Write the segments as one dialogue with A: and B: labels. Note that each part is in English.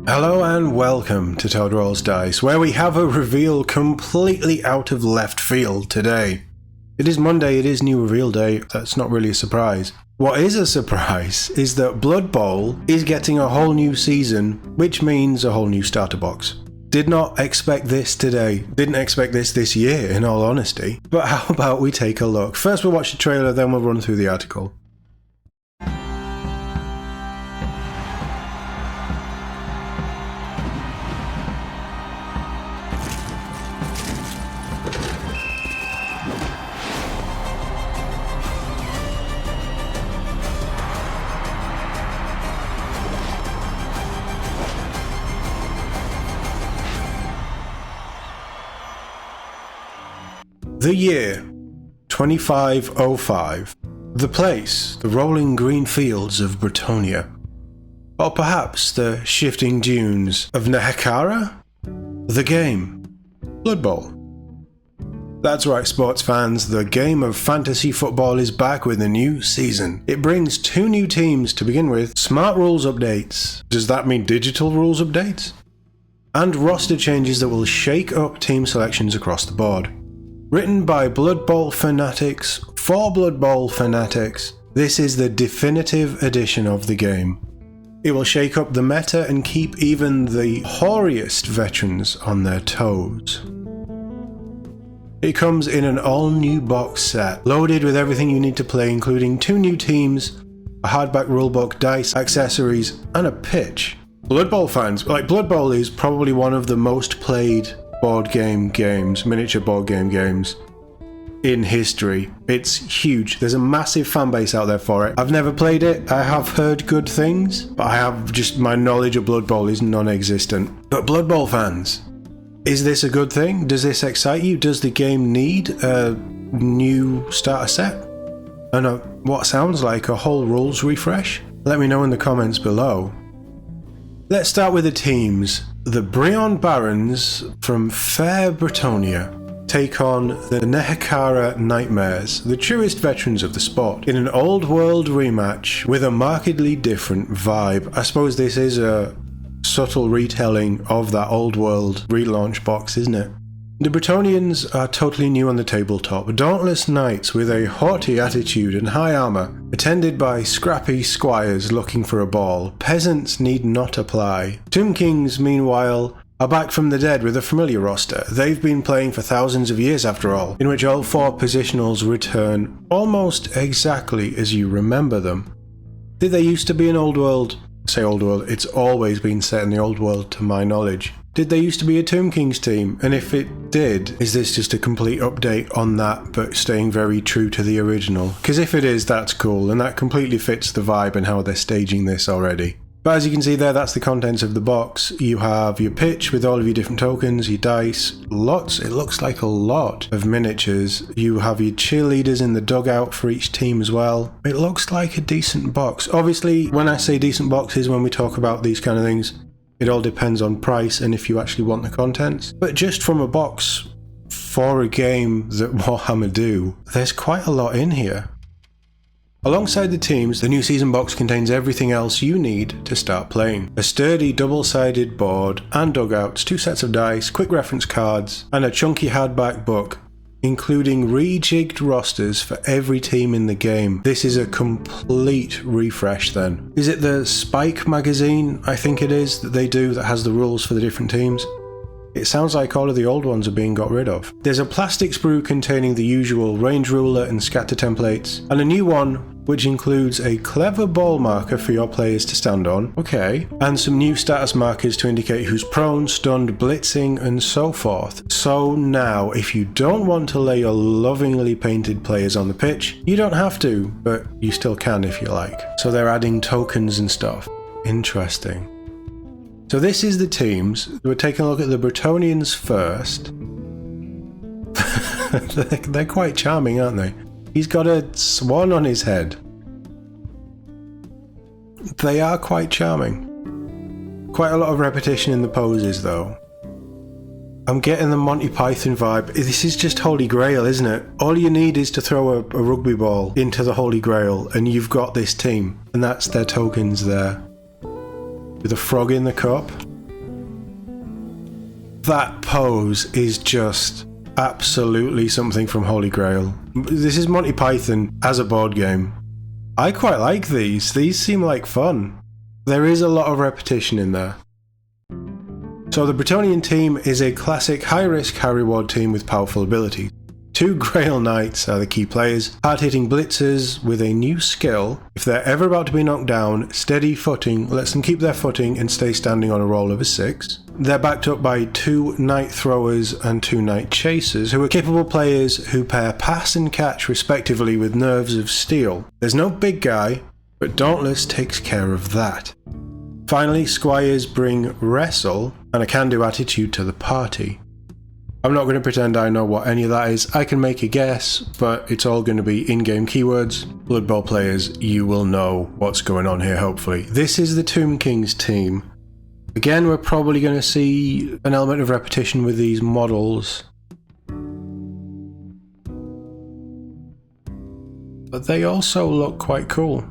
A: Hello and welcome to Toad Rolls Dice, where we have a reveal completely out of left field today. It is Monday, it is new reveal day, that's not really a surprise. What is a surprise is that Blood Bowl is getting a whole new season, which means a whole new starter box. Did not expect this today, didn't expect this year in all honesty, but how about we take a look. First we'll watch the trailer, then we'll run through the article. The year, 2505. The place, the rolling green fields of Bretonia. Or perhaps the shifting dunes of Nehekara? The game, Blood Bowl. That's right, sports fans, the game of fantasy football is back with a new season. It brings 2 new teams to begin with, smart rules updates. Does that mean digital rules updates? And roster changes that will shake up team selections across the board. Written by Blood Bowl fanatics, for Blood Bowl fanatics, this is the definitive edition of the game. It will shake up the meta and keep even the hoariest veterans on their toes. It comes in an all-new box set, loaded with everything you need to play, including 2 new teams, a hardback rulebook, dice, accessories, and a pitch. Blood Bowl fans, Blood Bowl is probably one of the most played miniature board game games in history. It's huge. There's a massive fan base out there for it. I've never played it. I have heard good things, but my knowledge of Blood Bowl is non-existent. But Blood Bowl fans, is this a good thing? Does this excite you? Does the game need a new starter set? And what sounds like a whole rules refresh? Let me know in the comments below. Let's start with the teams. The Brionne Barons from fair Bretonia take on the Nehekara Nightmares, the truest veterans of the sport, in an old world rematch with a markedly different vibe. I suppose this is a subtle retelling of that old world relaunch box, isn't it? The Bretonians are totally new on the tabletop, dauntless knights with a haughty attitude and high armour, attended by scrappy squires looking for a ball. Peasants need not apply. Tomb Kings, meanwhile, are back from the dead with a familiar roster. They've been playing for thousands of years after all, in which all 4 positionals return almost exactly as you remember them. Did they used to be an old world? Say old world, it's always been set in the old world to my knowledge. Did there used to be a Tomb Kings team? And if it did, is this just a complete update on that but staying very true to the original? Because if it is, that's cool, and that completely fits the vibe and how they're staging this already. But as you can see there, that's the contents of the box. You have your pitch with all of your different tokens, your dice, it looks like a lot of miniatures. You have your cheerleaders in the dugout for each team as well. It looks like a decent box. Obviously, when I say decent boxes, when we talk about these kind of things, it all depends on price and if you actually want the contents. But just from a box for a game that Warhammer do, there's quite a lot in here. Alongside the teams, the new season box contains everything else you need to start playing. A sturdy double-sided board and dugouts, 2 sets of dice, quick reference cards, and a chunky hardback book, including rejigged rosters for every team in the game. This is a complete refresh then. Is it the Spike magazine, I think it is, that they do that has the rules for the different teams? It sounds like all of the old ones are being got rid of. There's a plastic sprue containing the usual range ruler and scatter templates, and a new one which includes a clever ball marker for your players to stand on, okay, and some new status markers to indicate who's prone, stunned, blitzing, and so forth. So now, if you don't want to lay your lovingly painted players on the pitch, you don't have to, but you still can if you like. So they're adding tokens and stuff. Interesting. So this is the teams. We're taking a look at the Bretonians first. They're quite charming, aren't they? He's got a swan on his head. They are quite charming. Quite a lot of repetition in the poses though. I'm getting the Monty Python vibe. This is just Holy Grail, isn't it? All you need is to throw a rugby ball into the Holy Grail and you've got this team. And that's their tokens there. With a frog in the cup. That pose is just absolutely something from Holy Grail. This is Monty Python as a board game. I quite like these. These seem like fun. There is a lot of repetition in there. So the Bretonnian team is a classic high-risk, high-reward team with powerful abilities. 2 Grail Knights are the key players, hard-hitting blitzers with a new skill. If they're ever about to be knocked down, steady footing lets them keep their footing and stay standing on a roll of a 6. They're backed up by 2 Knight Throwers and 2 Knight Chasers, who are capable players who pair pass and catch respectively with nerves of steel. There's no big guy, but Dauntless takes care of that. Finally, Squires bring wrestle and a can-do attitude to the party. I'm not going to pretend I know what any of that is. I can make a guess, but it's all going to be in-game keywords. Blood Bowl players, you will know what's going on here, hopefully. This is the Tomb King's team. Again, we're probably going to see an element of repetition with these models. But they also look quite cool.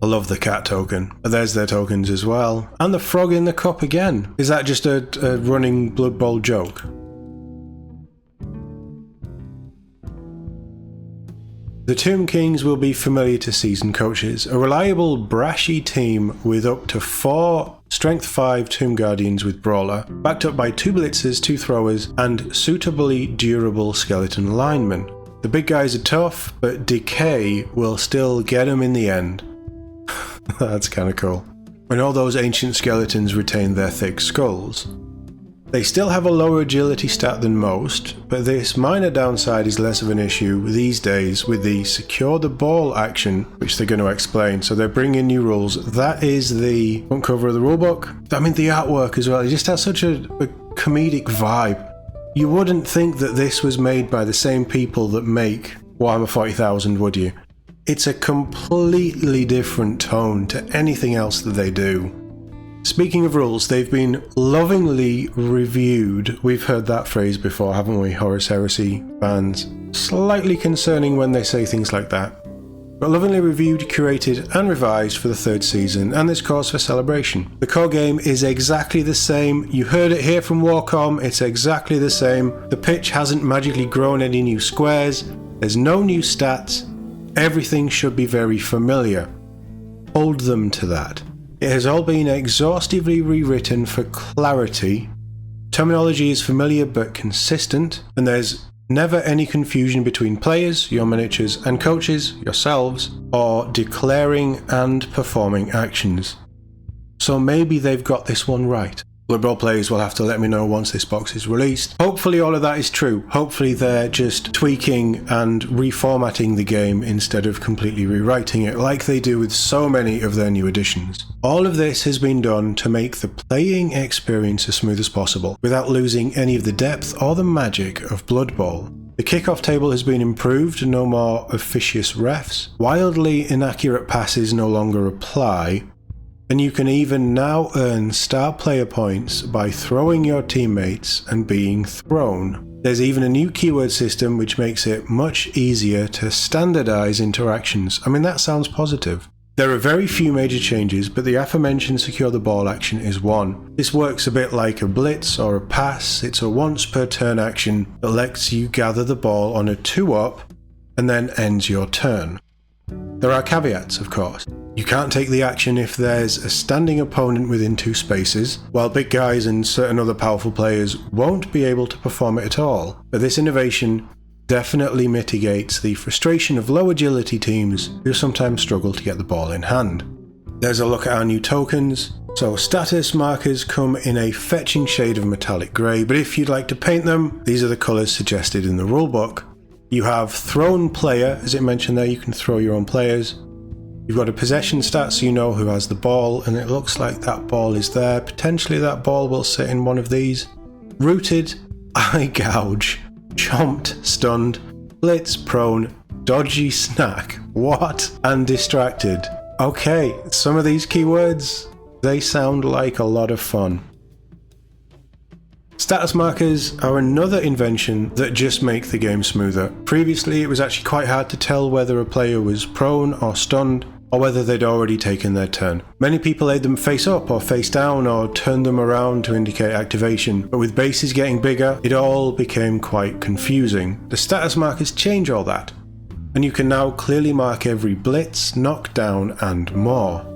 A: I love the cat token, but there's their tokens as well. And the frog in the cup again. Is that just a running Blood Bowl joke? The Tomb Kings will be familiar to seasoned coaches. A reliable, brashy team with up to 4 Strength 5 Tomb Guardians with Brawler, backed up by 2 Blitzers, 2 Throwers, and suitably durable skeleton linemen. The big guys are tough, but decay will still get them in the end. That's kinda cool. And all those ancient skeletons retain their thick skulls. They still have a lower agility stat than most, but this minor downside is less of an issue these days with the secure the ball action, which they're going to explain. So they're bringing new rules. That is the front cover of the rulebook. I mean, the artwork as well, it just has such a comedic vibe. You wouldn't think that this was made by the same people that make Warhammer 40,000, would you? It's a completely different tone to anything else that they do. Speaking of rules, they've been lovingly reviewed. We've heard that phrase before, haven't we, Horus Heresy fans? Slightly concerning when they say things like that. But lovingly reviewed, curated and revised for the 3rd season, and there's cause for celebration. The core game is exactly the same. You heard it here from WarCom, it's exactly the same. The pitch hasn't magically grown any new squares. There's no new stats. Everything should be very familiar. Hold them to that. It has all been exhaustively rewritten for clarity. Terminology is familiar but consistent, and there's never any confusion between players, your miniatures, and coaches, yourselves, or declaring and performing actions. So maybe they've got this one right. Blood Bowl players will have to let me know once this box is released. Hopefully all of that is true. Hopefully they're just tweaking and reformatting the game instead of completely rewriting it like they do with so many of their new additions. All of this has been done to make the playing experience as smooth as possible, without losing any of the depth or the magic of Blood Bowl. The kickoff table has been improved, no more officious refs. Wildly inaccurate passes no longer apply. And you can even now earn star player points by throwing your teammates and being thrown. There's even a new keyword system which makes it much easier to standardize interactions. I mean, that sounds positive. There are very few major changes, but the aforementioned secure the ball action is one. This works a bit like a blitz or a pass. It's a once per turn action that lets you gather the ball on a 2-up and then ends your turn. There are caveats, of course. You can't take the action if there's a standing opponent within 2 spaces, while big guys and certain other powerful players won't be able to perform it at all. But this innovation definitely mitigates the frustration of low agility teams who sometimes struggle to get the ball in hand. There's a look at our new tokens. So status markers come in a fetching shade of metallic grey, but if you'd like to paint them, these are the colours suggested in the rulebook. You have thrown player, as it mentioned there, you can throw your own players. You've got a possession stat so you know who has the ball, and it looks like that ball is there. Potentially that ball will sit in one of these. Rooted, eye gouge, chomped, stunned, blitz, prone, dodgy snack, what? And distracted. Okay, some of these keywords, they sound like a lot of fun. Status markers are another invention that just make the game smoother. Previously, it was actually quite hard to tell whether a player was prone or stunned. or whether they'd already taken their turn. Many people laid them face up or face down or turned them around to indicate activation, but with bases getting bigger, it all became quite confusing. The status markers change all that, and you can now clearly mark every blitz, knockdown, and more.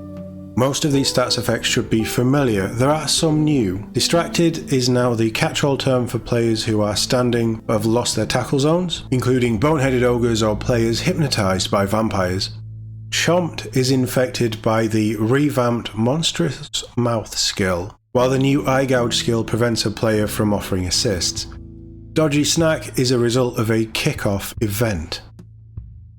A: Most of these stats effects should be familiar. There are some new. Distracted is now the catch-all term for players who are standing but have lost their tackle zones, including boneheaded ogres or players hypnotized by vampires. Chomped is infected by the revamped monstrous mouth skill, while the new eye gouge skill prevents a player from offering assists. Dodgy snack is a result of a kickoff event.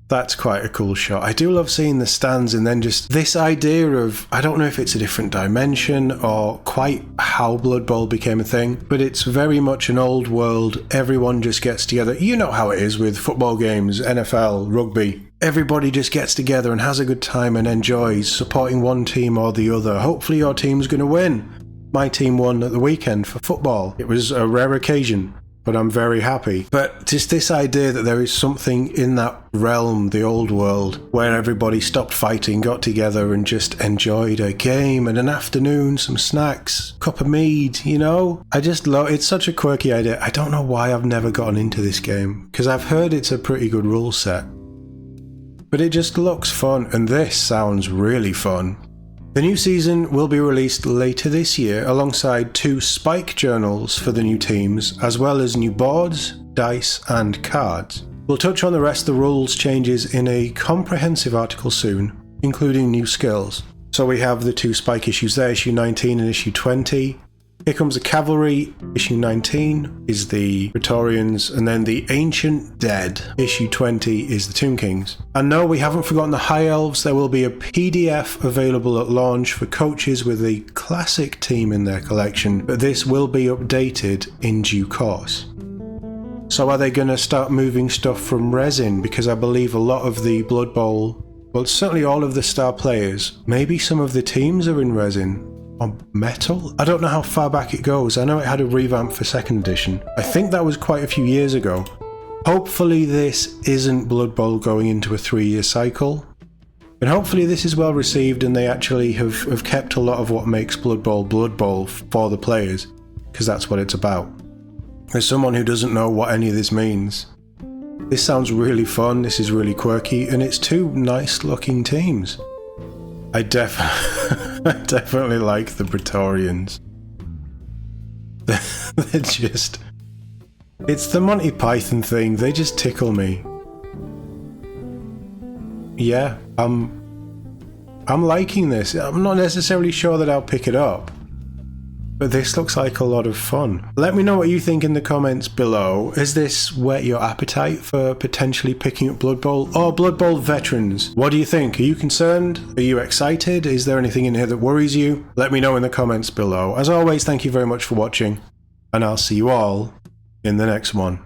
A: That's quite a cool shot. I do love seeing the stands and then just this idea of, I don't know if it's a different dimension or quite how Blood Bowl became a thing, but it's very much an old world, everyone just gets together. You know how it is with football games, NFL, rugby. Everybody just gets together and has a good time and enjoys supporting one team or the other. Hopefully your team's going to win. My team won at the weekend for football. It was a rare occasion, but I'm very happy. But just this idea that there is something in that realm, the old world, where everybody stopped fighting, got together and just enjoyed a game and an afternoon, some snacks, cup of mead, you know? I just love, it's such a quirky idea. I don't know why I've never gotten into this game, because I've heard it's a pretty good rule set. But it just looks fun, and this sounds really fun. The new season will be released later this year alongside 2 spike journals for the new teams, as well as new boards, dice, and cards. We'll touch on the rest of the rules changes in a comprehensive article soon, including new skills. So we have the 2 spike issues there, issue 19 and issue 20. Here comes the Cavalry, issue 19 is the Praetorians, and then the Ancient Dead, issue 20 is the Tomb Kings. And no, we haven't forgotten the High Elves. There will be a PDF available at launch for coaches with a classic team in their collection, but this will be updated in due course. So are they going to start moving stuff from resin? Because I believe a lot of the Blood Bowl, well, certainly all of the star players, maybe some of the teams are in resin. Or metal? I don't know how far back it goes. I know it had a revamp for 2nd edition. I think that was quite a few years ago. Hopefully this isn't Blood Bowl going into a 3-year cycle. And hopefully this is well received and they actually have kept a lot of what makes Blood Bowl for the players. Because that's what it's about. As someone who doesn't know what any of this means, this sounds really fun, this is really quirky, and it's 2 nice looking teams. I definitely like the Praetorians. They're just... It's the Monty Python thing, they just tickle me. Yeah, I'm liking this. I'm not necessarily sure that I'll pick it up, but this looks like a lot of fun. Let me know what you think in the comments below. Has this whet your appetite for potentially picking up Blood Bowl? Or Blood Bowl veterans? What do you think? Are you concerned? Are you excited? Is there anything in here that worries you? Let me know in the comments below. As always, thank you very much for watching, and I'll see you all in the next one.